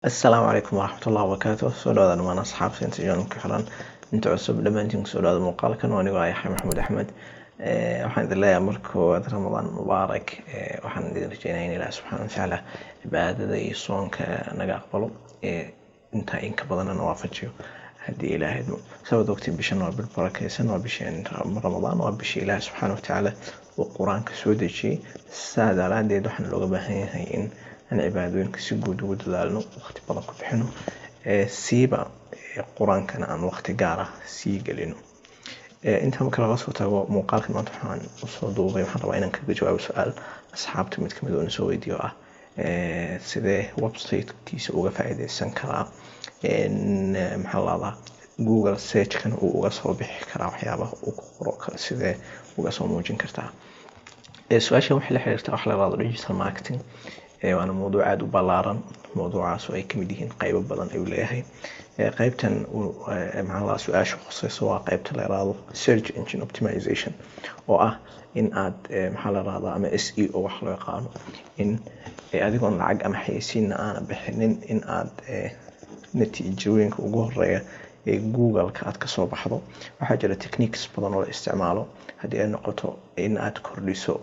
السلام عليكم ورحمة الله وبركاته. soo dhawaada dhamaan asxaabta inta joogto ku xiran inta cusub dhamaantiin soo dhawaada muuqaalkan waa aniga Yaxya Maxamed Axmed. waxaan idin leeyahay marka koowaad Ramadaan mubaarak. waxaan idin rajeynayaa in Ilaahay subxaanahu wa tacaala cibaadada iyo soonka naga aqbalo inta in ka badan waafajiyo haddii Ilaahay sabab ogtiin bishan waa bil barakeysan waa bishii Ramadaan waa bishii Ilaahay subxaanahu wa tacaala uu quraanka soo dejiyay saadaalaadeed waxaan looga baahan yahay in aan cibaadooyinka si guud ugu dadaalno waqti badan ku bixino siiba quraankana aan waqti gaar ah sii gelino. inta marka laga soo tago muuqaalkan maanta waxaan usoo duubay waxaan rabaa inaan kaga jawaabo su'aal asxaabta mid kamid oo soo weydiiyo ah sidee website-kiisa uga faa'iideysan karaa maxaa la dhahaa Google search kan uu uga soo bixi karaa waxyaabaha uu ku qoro kara sidee uga soo muujin kartaa. su'aashan waxay la xiriirtaa wax la yiraahdo digital marketing. waana mowduuc aad u ballaaran mowduucaas oo ay ka mid yihiin qaybo badan ayuu leeyahay. qaybtan maxaa la su'aasha khusayso waa qaybta la yiraahdo search engine optimization oo ah in aad maxaa la yiraahdaa ama SEO wax loo yaqaano in adigoon lacag ama xayeysiin aan bixinin in aad natiijooyinka ugu horeeya Google-ka aad ka soo baxdo. waxaa jira techniques badan oo la isticmaalo haddii ay noqoto in aad kordhiso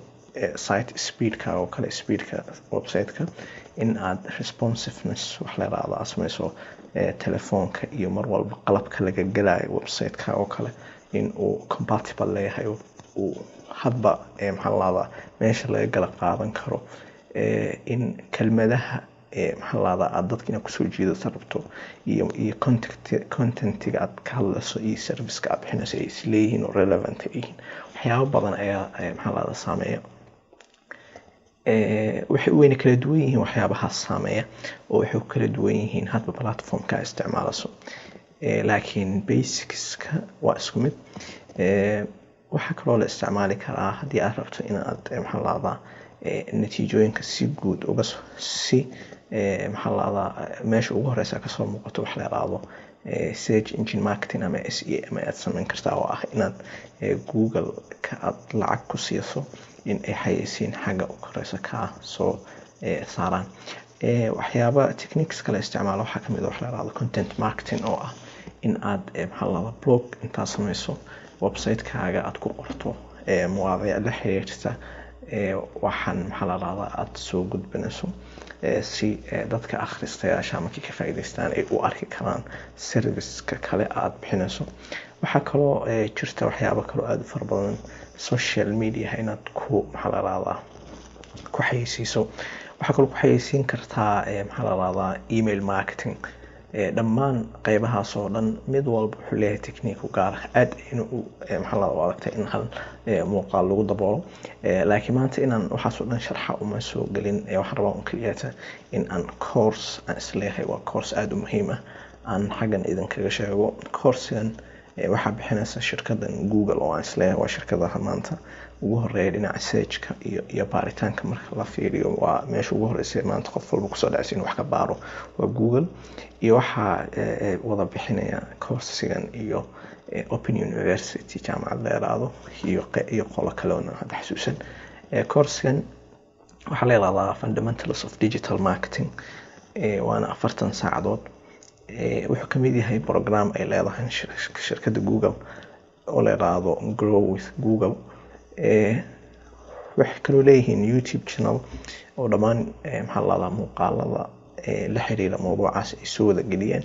site speedka oo kale speedka website-ka in aad responsiveness wax la yiraahdo asmayso telefoonka iyo mar walba qalabka laga galayo website-ka oo kale in uu compatible leeyahay uu hadba maxaa la yiraahdaa meesha laga gala qaadan karo in kelmadaha maxaa la yiraahdaa aad dadkina ku soo jiidato rabto iyo content-ga aad ka hadlayso iyo service-ka aad bixinayso ay isleeyihiin oo relevant yihiin. waxyaabo badan ayaa maxaa la yiraahdaa saameeya waxay weyn kala duwan yihiin waxyaabaha saameeya oo waxay kala duwan yihiin hadba platform-ka isticmaalayso laakiin basics-ka waa isku mid. waxa kaloo la isticmaali karaa haddii aad rabto in aad maxaa la yiraahdaa natiijooyinka si guud uga si maxaa la yiraahdaa meesha ugu horeysa ka soo muuqato wax la yiraahdo search engine marketing ama SEO aad samayn kartaa oo ah inaad Google-ka aad lacag ku siiso in ay xayeysiin xagga u koreysa ka soo saaraan. waxyaaba techniques kale isticmaalo waxaa kamid ah wax la yiraahdo content marketing oo ah in aad maxaa la yiraahdaa blog intaad samayso website-kaaga aad ku qorto mawduuc la xiriirta waxaan maxaa la yiraahdaa aad soo gudbinayso si dadka akhristayaasha markay ka faa'iideystaan ay u arki karaan service-ka kale aad bixinayso. waxaa kaloo jirta waxyaabo kale aad u fara badan social media inaad ku maxaa la yiraahdaa ku xayeysiiso. waxaa kaloo ku xayeysiin kartaa maxaa la yiraahdaa email marketing. dhammaan qaybahaas oo dhan mid walba wuxuu leeyahay technique u gaar ah aad inuu maxaa la wadaagtay in hal muuqaal lagu daboolo laakiin maanta inaan waxaas oo dhan sharxa uma soo gelin waxaan rabaa kaliya in aan course aan isleeyahay waa course aad u muhiim ah aan xaggan idin kaga sheego. course-gan waxaa bixinaysa shirkaddan Google oo aan isleeyahay waa shirkadaha maanta ugu horeeya dhinaca search-ka iyo baaritaanka marka la fiiriyo waa meesha ugu horeysa maanta qof walba kusoo dhacaysa in wax ka baaro waa Google. iyo waxaa wada bixinaya course-gan iyo Open University jaamacad la yiraahdo iyo qolo kale oo hadda xasuusan. course-gan waxaa la yiraahdaa Fundamentals of Digital Marketing waana 40 saacadood. wuxuu kamid yahay program ay leedahay shirkadda Google oo la yiraahdo Grow with Google. waxay kaloo leeyihiin YouTube channel oo dhammaan maxaa la yiraahdaa muuqaalada la xiriira mowduucaas ay soo wada geliyeen.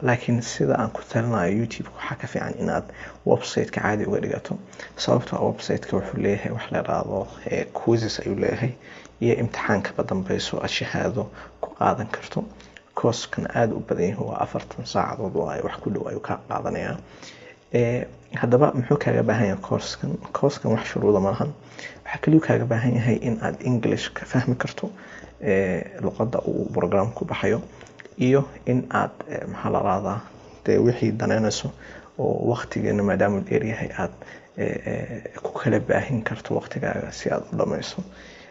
laakiin sida aan ku talinayo YouTube waxaa ka fiican inaad website-ka caadi uga dhigato sababtoo ah website-ka wuxuu leeyahay wax la yiraahdo quizzes ayuu leeyahay iyo imtixaanka ka dambeeyo aad shahaado ku qaadan karto. course-kan aad u badan yahay waa 40 saacadood oo ay wax ku dhow ay ka qaadanayaan. haddaba muxuu kaaga baahan yahay course-kan wax shuruudo ma lahan. waxa kaliya kaaga baahan yahay in aad English ka fahmi karto luqadda uu program ku baxayo iyo in aad maxaa la yiraahdaa wixii daneynayso oo waqtigeena maadaama dheer yahay aad ku kala baahin karto waqtigaaga si aad u dhameyso.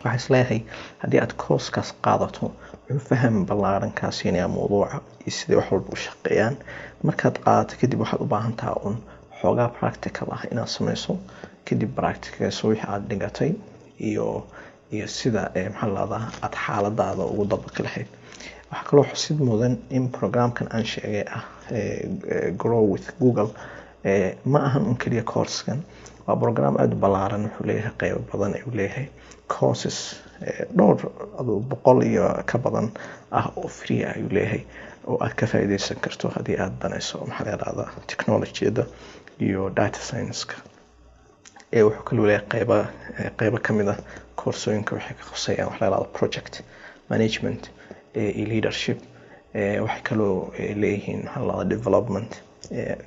waxaan isleeyahay haddii aad course-kaas qaadato wuxuu faham ballaaran ka siinayaa mowduuca iyo sidii wax walba u shaqeeyaan. markaad qaadato kadib waxaad u baahan tahay xoogaa practical ah inaad samayso kadib practice wixii aad dhigatay iyo sida maxaa la yiraahdaa aad xaaladaada ugu dabaqi lahayd. waxaa kaloo xusid mudan in programkan aan sheegay Grow with Google ma ahan un keliya coursekan, waa program aad u ballaaran, wuxuu leeyahay qaybo badan ayuu leeyahay, courses dhowr 100 iyo ka badan oo free ayuu leeyahay oo aad ka faa'iideysan karto haddii aad danayso maxaa la yiraahdaa technology-da iyo data science-ka. wuxuu kaloo leeyahay qaybo ka mid ah koorsooyinka waxay ka khusayaan wax la yiraahdo project management iyo leadership. waxay kaloo leeyihiin maxaa la yiraahdaa development,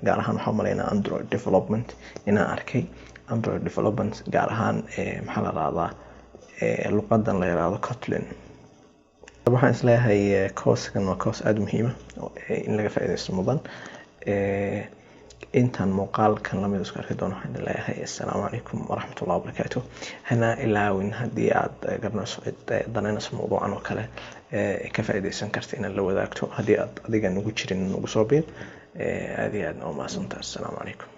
gaar ahaan waxaan maleynaa Android development inaan arkay, Android development gaar ahaan maxaa la yiraahdaa luqadan la yiraahdo Kotlin. waxaan isleeyahay coursekan waa course aad muhiim ah in laga faa'iideysto mudan. intaan muuqaalkan lamid isku arki doono waxaan leeyahay assalaamu calaykum waraxmatullahi wabarakaatuh. hana ilaawin haddii aad garanayso danaynayso mawduucan oo kale ka faa'iideysan karta inaad la wadaagto, haddii aad adiga nugu jirin nugu soo biir. aad iyo aad u mahadsantahay. assalaamu calaykum.